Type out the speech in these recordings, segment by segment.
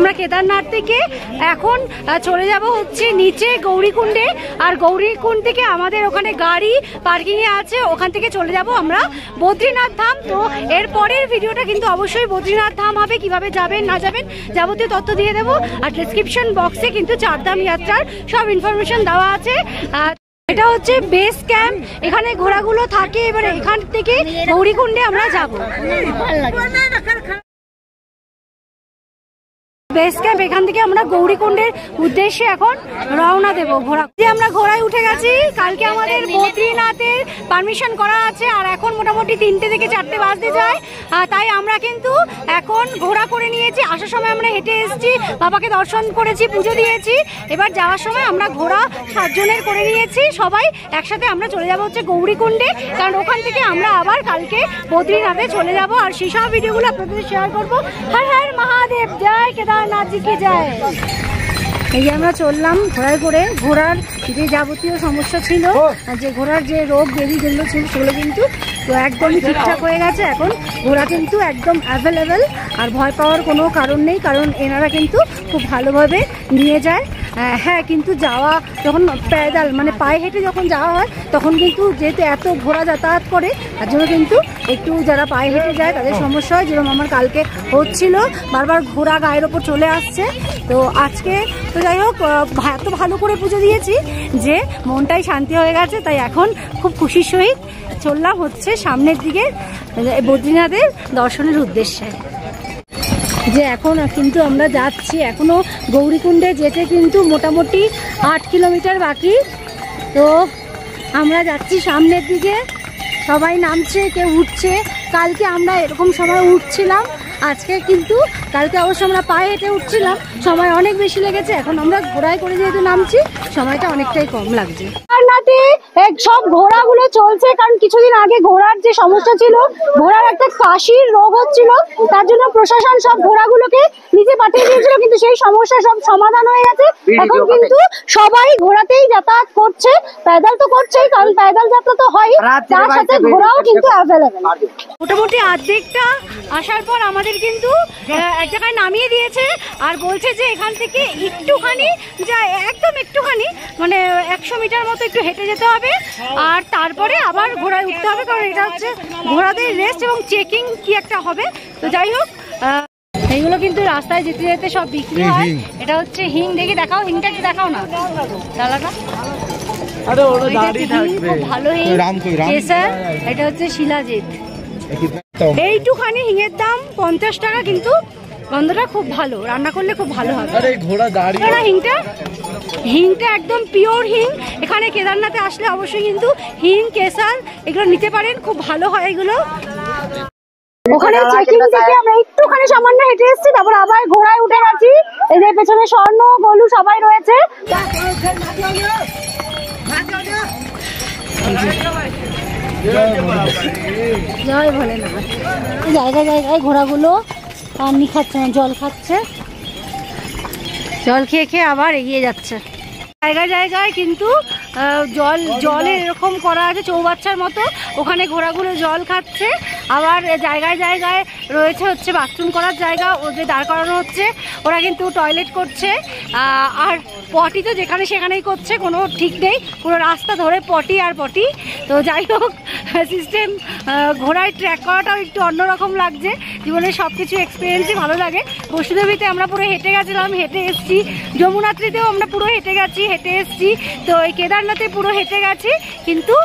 আমরা কেদারনাথ থেকে এখন চলে যাব হচ্ছে নিচে গৌরীকুণ্ডে। আর গৌরীকুণ্ড থেকে আমাদের ওখানে গাড়ি পার্কিং এ আছে, ওখান থেকে চলে যাব আমরা বদ্রীনাথ ধাম। তো এর পরের ভিডিওটা কিন্তু অবশ্যই বদ্রীনাথ ধাম হবে, কিভাবে যাবেন না যাবেন যাবতীয় তথ্য দিয়ে দেবো। আর ডেসক্রিপশন বক্সে কিন্তু চারধাম যাত্রার সব ইনফরমেশন দেওয়া আছে। এটা হচ্ছে বেস ক্যাম্প, এখানে ঘোড়াগুলো থাকে। এবারে এখান থেকে গৌরীকুণ্ডে আমরা যাবো। বেস ক্যাম্প এখান থেকে আমরা গৌরীকুণ্ডের উদ্দেশ্যে এখন রওনা দেবো। আমরা ঘোড়ায় উঠে গেছি। কালকে আমাদের বদ্রীনাথের পারমিশন করা আছে, আর এখন মোটামুটি 3টে থেকে 4টে বাজতে যায়। তাই আমরা কিন্তু এখন ঘোড়া করে নিয়েছি। আসার সময় আমরা হেঁটে এসেছি, বাবাকে দর্শন করেছি, পুজো দিয়েছি। এবার যাওয়ার সময় আমরা ঘোড়া 7 জনের করে নিয়েছি। সবাই একসাথে আমরা চলে যাবো হচ্ছে গৌরীকুণ্ডে, কারণ ওখান থেকে আমরা আবার কালকে বদ্রীনাথে চলে যাব। আর সেই সব ভিডিওগুলো আপনাদের শেয়ার করবো। হর হর মহাদেব, জয় কেদারনাথ জি কি জয়। এই যে আমরা চললাম ঘোড়ায় করে। ঘোড়ার যে যাবতীয় সমস্যা ছিল, যে ঘোড়ার যে রোগ ব্যাধি যেগুলো ছিল সেগুলো কিন্তু তো একদমই ঠিকঠাক হয়ে গেছে। এখন ঘোড়া কিন্তু একদম অ্যাভেলেবেল, আর ভয় পাওয়ার কোনো কারণ নেই, কারণ এনারা কিন্তু খুব ভালোভাবে নিয়ে যায়। হ্যাঁ, কিন্তু যাওয়া যখন প্যাদাল মানে পায়ে হেঁটে যখন যাওয়া হয় তখন কিন্তু যেহেতু এত ঘোড়া যাতায়াত করে তার জন্য কিন্তু একটু যারা পায়ে হেঁটে যায় তাদের সমস্যা হয়। যেরকম আমার কালকে হচ্ছিল, বারবার ঘোড়া গায়ের ওপর চলে আসছে। তো আজকে তো যাই হোক এত ভালো করে পুজো দিয়েছি যে মনটাই শান্তি হয়ে গেছে। তাই এখন খুব খুশির সহিত চললাম হচ্ছে সামনের দিকে বদ্রীনাথের দর্শনের উদ্দেশ্যে। যে এখন কিন্তু আমরা যাচ্ছি, এখনো গৌরীকুণ্ডে যেতে কিন্তু মোটামুটি 8 কিলোমিটার বাকি। তো আমরা যাচ্ছি সামনের দিকে, সবাই নামছে, কেউ উঠছে। কালকে আমরা এরকম সময় উঠছিলাম, আজকে কিন্তু কালকে অবশ্য আমরা পায়ে হেঁটে উঠছিলাম, সময় অনেক বেশি লেগেছে। এখন আমরা ঘোড়ায় করে যেহেতু নামছি, সময়টা অনেকটাই কম লাগছে। সব ঘোড়াগুলো চলছে, কারণ কিছুদিন আগে ঘোড়ার যে সমস্যা ছিল, ঘোড়ার একটা কাশির রোগ হচ্ছিল, তার জন্য প্রশাসন সব ঘোড়াগুলোকে নিচে পাঠিয়ে দিয়েছিল, কিন্তু সেই সমস্যা সব সমাধান হয়ে গেছে। এখন কিন্তু সবাই ঘোড়াতেই যাতায়াত করছে, প্যাদাল তো করছেই, কারণ প্যাদাল যাত্রা তো হয়, তার সাথে ঘোড়াও কিন্তু অ্যাভেলেবেল। মোটামুটি অর্ধেকটা আসার পর আমাদের কিন্তু এক জায়গায় নামিয়ে দিয়েছে, আর বলছে যে এখান থেকে একটুখানি একদম একটুখানি মানে 100 মিটার মতো একটু হেঁটে যেতে হবে, আর তারপরে আবার ঘোড়ায় উঠতে হবে, কারণ এটা হচ্ছে ঘোড়াদের রেস্ট এবং চেকিং কি একটা হবে। তো যাই হোক, এইগুলো কিন্তু রাস্তায় যেতে যেতে সব বিক্রি হয়। এটা হচ্ছে হিং, দেখি দেখাও, হিংটা কি দেখাও না ডালাটা। ভালো হিং কেসার, এটা হচ্ছে শিলাজিৎ। এইটুখানি হিঙের দাম 50 টাকা, কিন্তু গন্ধটা খুব ভালো, রান্না করলে খুব ভালো হবে। হিংটা একদম পিওর হিং। এখানে কেদারনাথে আসলে অবশ্যই কিন্তু হিং কেসার এগুলো নিতে পারেন, খুব ভালো হয় এগুলো। ওখানে চেকিং থেকে আমরা একটুখানি সামান্য হেঁটে এসেছি, তারপর আবার ঘোড়ায় উঠে গেছি। এদের পেছনে স্বর্ণ গোলু সবাই রয়েছে। জয় ভোলেনাথ। জায়গায় জায়গায় ঘোড়াগুলো পানি খাচ্ছে না, জল খাচ্ছে, জল খেয়ে খেয়ে আবার এগিয়ে যাচ্ছে। জায়গায় জায়গায় কিন্তু জলের এরকম করা আছে চৌবাচ্চার মতো, ওখানে ঘোড়াগুলো জল খাচ্ছে। আবার জায়গায় জায়গায় রয়েছে হচ্ছে বাথরুম করার জায়গা, ওদের দাঁড় করানো হচ্ছে, ওরা কিন্তু টয়লেট করছে। আর পটি তো যেখানে সেখানেই করছে, কোনো ঠিক নেই, পুরো রাস্তা ধরে পটি আর পটি। তো যাই হোক, সিস্টেম ঘোড়ায় ট্র্যাক করাটাও একটু অন্যরকম লাগছে। জীবনের সব কিছু এক্সপিরিয়েন্সই ভালো লাগে। বসুদেবীতে আমরা পুরো হেঁটে গেছিলাম, হেঁটে এসছি। যমুনাত্রীতেও আমরা পুরো হেঁটে গেছি, হেঁটে এসছি। তো এই কেদারনাথে পুরো হেঁটে গেছি, কিন্তু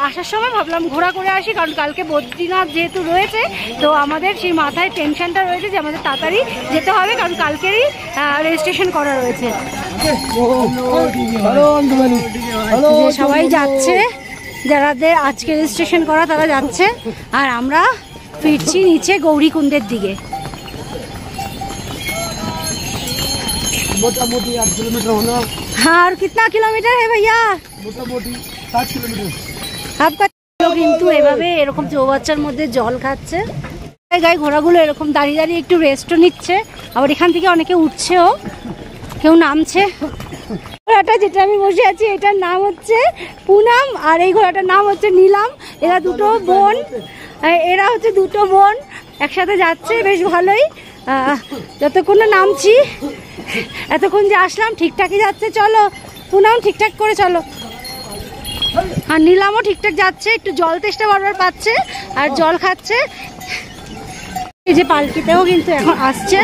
আসার সময় ভাবলাম ঘোড়া করে আসি, কারণ কালকে বদ্রীনাথ যেহেতু রয়েছে, তো আমাদের সেই মাথায় টেনশনটা রয়েছে যে আমাদের তাড়াতাড়ি যেতে হবে, কারণ কালকেরই রেজিস্ট্রেশন করা রয়েছে। সবাই যাচ্ছে, যারাদের আজকে রেজিস্ট্রেশন করা তারা যাচ্ছে, আর আমরা ফিরছি নিচে গৌরীকুণ্ডের দিকে। मोटामोटी 8 किलोमीटर होना। हाँ, और कितना किलोमीटर है भैया? मोटामोटी 7 किलोमीटर। आपका কিন্তু এভাবে এরকম চৌবাচ্চার মধ্যে জল খাচ্ছে। গায়ে ঘোড়াগুলো এরকম দাঁড়িয়ে দাঁড়িয়ে একটু রেস্টও নিচ্ছে, আবার এখান থেকে অনেকে উঠছেও, কেউ নামছে। ঘোড়াটা যেটা আমি বসে আছি এটার নাম হচ্ছে পুনাম, আর এই ঘোড়াটার নাম হচ্ছে নীলাম। এরা দুটো বোন, একসাথে যাচ্ছে, বেশ ভালোই। যতক্ষণ না নামছি, এতক্ষণ যে আসলাম ঠিকঠাকই যাচ্ছে। চলো পুনাম ঠিকঠাক করে চলো। আর নিলামও ঠিকঠাক যাচ্ছে, একটু জল তেষ্টা বারবার পাচ্ছে আর জল খাচ্ছে। এই যে পালকিতেও কিন্তু এখন আসছে।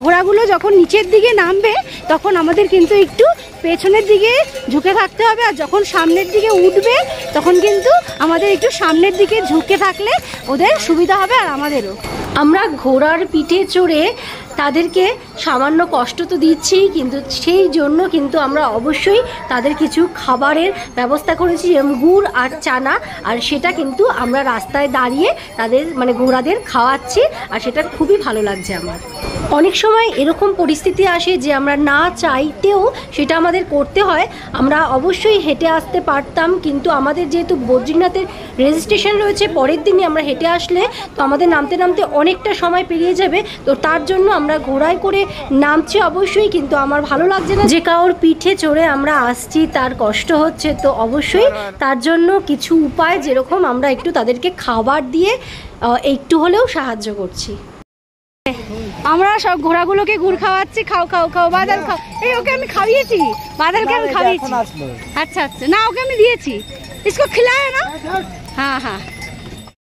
ঘোড়াগুলো যখন নিচের দিকে নামবে তখন আমাদের কিন্তু একটু পেছনের দিকে ঝুঁকে থাকতে হবে, আর যখন সামনের দিকে উঠবে তখন কিন্তু আমাদের একটু সামনের দিকে ঝুঁকে থাকলে ওদের সুবিধা হবে আর আমাদেরও। আমরা ঘোড়ার পিঠে চড়ে তাদেরকে সামান্য কষ্ট তো দিচ্ছি, কিন্তু সেই জন্য কিন্তু আমরা অবশ্যই তাদের কিছু খাবারের ব্যবস্থা করেছি, যেমন গুড় আর চানা, আর সেটা কিন্তু আমরা রাস্তায় দাঁড়িয়ে তাদের মানে ঘোড়াদের খাওয়াচ্ছি, আর সেটা খুবই ভালো লাগছে আমার। অনেক সময় এরকম পরিস্থিতি আসে যে আমরা না চাইতেও সেটা আমাদের করতে হয়। আমরা অবশ্যই হেঁটে আসতে পারতাম, কিন্তু আমাদের যেহেতু বদ্রীনাথের রেজিস্ট্রেশন রয়েছে, পরের দিনই আমরা হেঁটে আসলে তো আমাদের নামতে নামতে অনেকটা সময় পেরিয়ে যাবে। তো তার জন্য আমরা ঘোড়ায় করে নামছি অবশ্যই, কিন্তু আমার ভালো লাগছে না যে কারোর পিঠে চড়ে আমরা আসছি তার কষ্ট হচ্ছে। তো অবশ্যই তার জন্য কিছু উপায়, যেরকম আমরা একটু তাদেরকে খাবার দিয়ে একটু হলেও সাহায্য করছি। আমরা সব ঘোড়াগুলোকে গুড় খাওয়াচ্ছি। খাও খাও খাও, বাদাল খাও। এই ওকে আমি খাইয়েছি, বাদালকে আমি খাইয়েছি। আচ্ছা আচ্ছা, না ওকে আমি দিয়েছি, ইসকো খিলায় না। হ্যাঁ হ্যাঁ,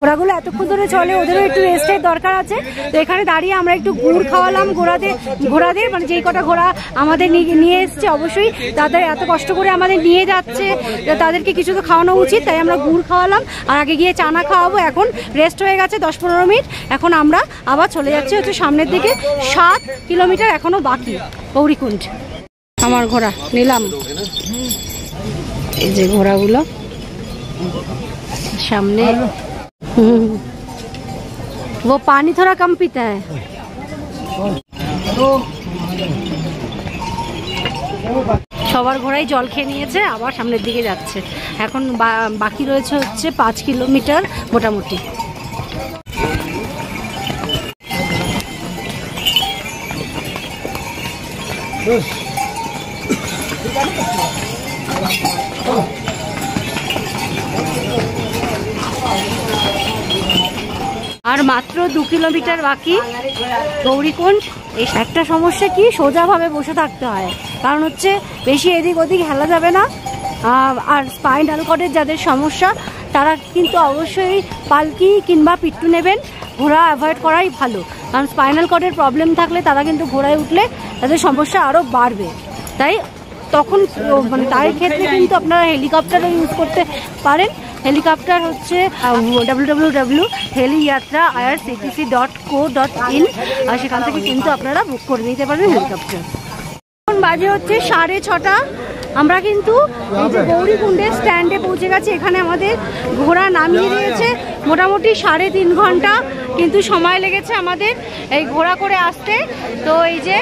ঘোড়াগুলো এতক্ষণ ধরে চলে, ওদেরও একটু রেস্টের দরকার আছে। তো এখানে দাঁড়িয়ে আমরা একটু গুড় খাওয়ালাম ঘোড়াদের, মানে যেই কটা ঘোড়া আমাদের নিয়ে এসছে। অবশ্যই তাদের এত কষ্ট করে আমাদের নিয়ে যাচ্ছে, তাদেরকে কিছু তো খাওয়ানো উচিত, তাই আমরা গুড় খাওয়ালাম। আর আগে গিয়ে চানা খাওয়াবো। এখন রেস্ট হয়ে গেছে 10-15 মিনিট, এখন আমরা আবার চলে যাচ্ছি হচ্ছে সামনের দিকে। 7 কিলোমিটার এখনো বাকি গৌরীকুণ্ড। আমার ঘোড়া নিলাম, এই যে ঘোড়াগুলো সামনে। वो पानी थोड़ा कम पीता है। সবার ঘোড়াই জল খেয়ে নিয়েছে, আবার সামনের দিকে যাচ্ছে। এখন বাকি রয়েছে হচ্ছে 5 কিলোমিটার মোটামুটি। আর মাত্র 2 কিলোমিটার বাকি গৌরীকুণ্ড। এই একটা সমস্যা কি, সোজাভাবে বসে থাকতে হয়, কারণ হচ্ছে বেশি এদিক ওদিক হেলা যাবে না। আর স্পাইনাল কর্ডের যাদের সমস্যা তারা কিন্তু অবশ্যই পালকি কিংবা পিট্টু নেবেন। ঘোড়া অ্যাভয়েড করাই ভালো, কারণ স্পাইনাল কর্ডের প্রবলেম থাকলে তারা কিন্তু ঘোড়ায় উঠলে তাদের সমস্যা আরও বাড়বে। তাই তখন মানে তার ক্ষেত্রে কিন্তু আপনারা হেলিকপ্টারও ইউজ করতে পারেন। হেলিকপ্টার হচ্ছে www.heliyatra.irctc.co.in, আর সেখান থেকে কিন্তু আপনারা বুক করে নিতে পারেন হেলিকপ্টার। এখন বাজে হচ্ছে 6:30। আমরা কিন্তু এই যে গৌরীকুণ্ডের স্ট্যান্ডে পৌঁছে গেছি। এখানে আমাদের ঘোড়া নামিয়ে দিয়েছে। মোটামুটি 3.5 ঘন্টা কিন্তু সময় লেগেছে আমাদের এই ঘোড়া করে আসতে। তো এই যে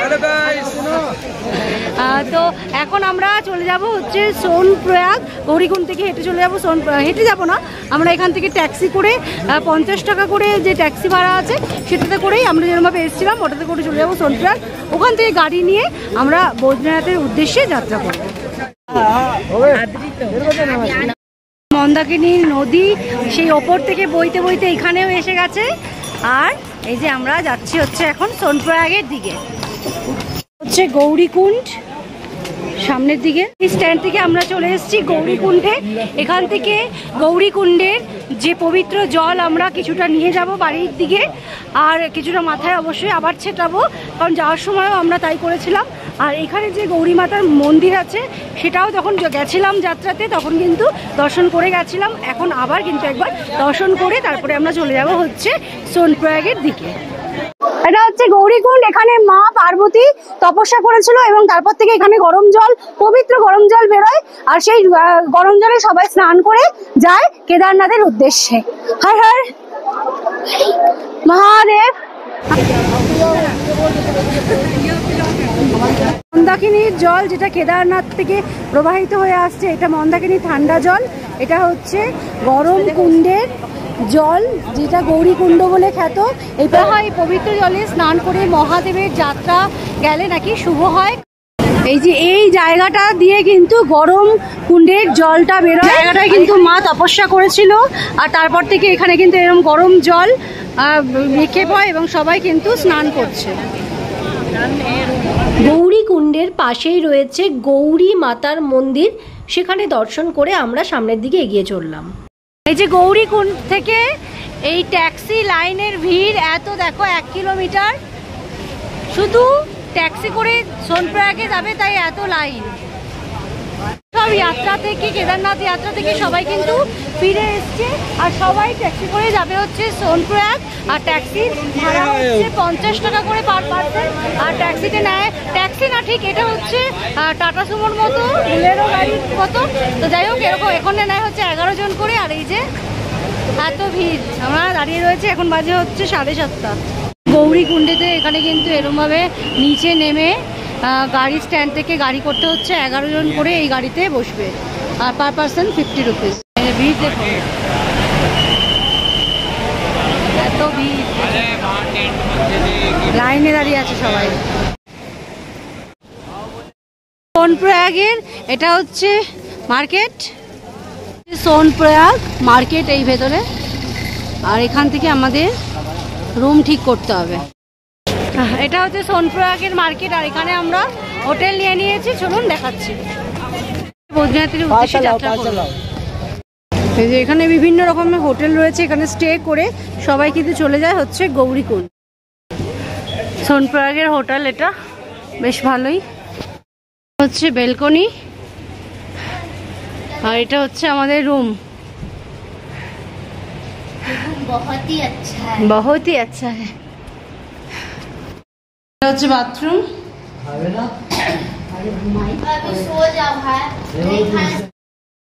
তো এখন আমরা চলে যাব হচ্ছে সোনপ্রয়াগ। গৌরীকুণ্ড থেকে হেঁটে চলে যাবো হেঁটে যাব না, আমরা এখান থেকে ট্যাক্সি করে 50 টাকা করে যে ট্যাক্সি ভাড়া আছে সেটাতে করেই আমরা যেরকমভাবে এসেছিলাম ওটাতে করে চলে যাবো সোনপ্রয়াগ। ওখান থেকে গাড়ি নিয়ে আমরা বদ্রীনাথের উদ্দেশ্যে যাত্রা করব। মন্দাকিনী নদী সেই ওপর থেকে বইতে বইতে এখানেও এসে গেছে। আর এই যে আমরা যাচ্ছি হচ্ছে এখন সোনপ্রয়াগের দিকে, হচ্ছে গৌরীকুণ্ড সামনের দিকে। এই স্ট্যান্ড থেকে আমরা চলে এসেছি গৌরীকুণ্ডে। এখান থেকে গৌরীকুণ্ডের যে পবিত্র জল আমরা কিছুটা নিয়ে যাব বাড়ির দিকে, আর কিছুটা মাথায় অবশ্যই আবার ছেটাবো, কারণ যাওয়ার সময়ও আমরা তাই করেছিলাম। আর এখানে যে গৌরী মাতার মন্দির আছে সেটাও যখন গেছিলাম যাত্রাতে তখন কিন্তু দর্শন করে গেছিলাম। এখন আবার কিন্তু একবার দর্শন করে তারপরে আমরা চলে যাব হচ্ছে সোনপ্রয়াগের দিকে। এটা হচ্ছে গৌরীকুণ্ড। এখানে মা পার্বতী তপস্যা করেছিল এবং তারপর থেকে এখানে গরম জল, পবিত্র গরম জল বেরোয়, আর সেই গরম জলে সবাই স্নান করে যায় কেদারনাথের উদ্দেশ্যে। হর হর মহাদেব। মন্দাকিনীর জল যেটা কেদারনাথ থেকে প্রবাহিত হয়ে আসছে, এটা মন্দাকিনীর ঠান্ডা জল। এটা হচ্ছে গরম কুণ্ডের জল যেটা গৌরীকুণ্ড বলে খ্যাত। এটা হয় পবিত্র জলে স্নান করে মহাদেবের যাত্রা গেলে নাকি শুভ হয়। এই যে এই জায়গাটা দিয়ে কিন্তু গরম কুণ্ডের জলটা বেরোয়। জায়গাটায় কিন্তু মা তপস্যা করেছিল, আর তারপর থেকে এখানে কিন্তু এরকম গরম জল নিক্ষেপ হয় এবং সবাই কিন্তু স্নান করছে। গৌরী কুণ্ডের পাশেই রয়েছে গৌরী মাতার মন্দির, সেখানে দর্শন করে আমরা সামনের দিকে এগিয়ে চললাম। এই যে গৌরী কুণ্ড থেকে এই ট্যাক্সি লাইনের ভিড় এত, দেখো 1 কিলোমিটার শুধু ট্যাক্সি করে সোনপ্রয়াগে যাবে, তাই এত লাইন। সব যাত্রা থেকে, কেদারনাথ যাত্রা থেকে সবাই কিন্তু ফিরে এসছে, আর সবাই ট্যাক্সি করে যাবে হচ্ছে সোনপ্রয়াগ। আর ট্যাক্সির ভাড়া হচ্ছে 50 টাকা করে পার পার্সন। আর ট্যাক্সিতে নেয়, ট্যাক্সি না ঠিক, এটা হচ্ছে টাটা সুমোর মতো, বুলেরো গাড়ির মতো। তো যাই হোক, এরকম এখানে নেয় হচ্ছে 11 জন করে। আর এই যে এত ভিড়, আমরা দাঁড়িয়ে রয়েছে, এখন বাজে হচ্ছে 7:30। গৌরী কুণ্ডেতে এখানে কিন্তু এরমভাবে নিচে নেমে গাড়ি স্ট্যান্ড থেকে গাড়ি করতে হচ্ছে, 11 জন করে এই গাড়িতে বসবে, আর পার পার্সন 50 রুপিস। ভিড় দেখো, এত ভিড়, লাইনে দাঁড়িয়ে আছে সবাই। সোনপ্রয়াগের এটা হচ্ছে মার্কেট, সোনপ্রয়াগ মার্কেট এই ভেতরে। আর এখান থেকে আমাদের রুম ঠিক করতে হবে। এটা হচ্ছে সোনপ্রয়াগের মার্কেট, আর এখানে আমরা হোটেল নিয়ে নিয়েছি, চলুন দেখাচ্ছি। বদ্রীনাথের উদ্দেশ্যে যাত্রা করব। এই যে এখানে বিভিন্ন রকমের হোটেল রয়েছে, এখানে স্টে করে সবাই কিন্তু চলে যায় হচ্ছে গৌরীকুণ্ড। সোনপ্রয়াগের হোটেল এটা, বেশ ভালোই। হচ্ছে বেলকনি, আর এটা হচ্ছে আমাদের রুম। बहुत ही अच्छा है। এটা হচ্ছে বাথরুম।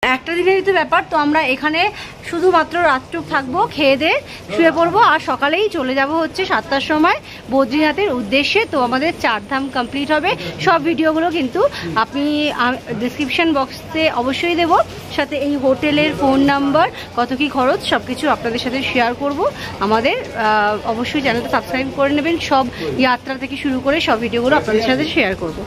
একটা দিনেরই তো ব্যাপার, তো আমরা এখানে শুধুমাত্র রাতটুক থাকবো, খেয়ে দিয়ে শুয়ে পড়বো, আর সকালেই চলে যাব হচ্ছে 7টার সময় বদ্রীনাথের উদ্দেশ্যে। তো আমাদের 4 ধাম কমপ্লিট হবে। সব ভিডিওগুলো কিন্তু আপনি ডিসক্রিপশন বক্সে অবশ্যই দেব, সাথে এই হোটেলের ফোন নাম্বার, কত কি খরচ, সব কিছু আপনাদের সাথে শেয়ার করব। আমাদের অবশ্যই চ্যানেলটা সাবস্ক্রাইব করে নেবেন, সব যাত্রা থেকে শুরু করে সব ভিডিওগুলো আপনাদের সাথে শেয়ার করব।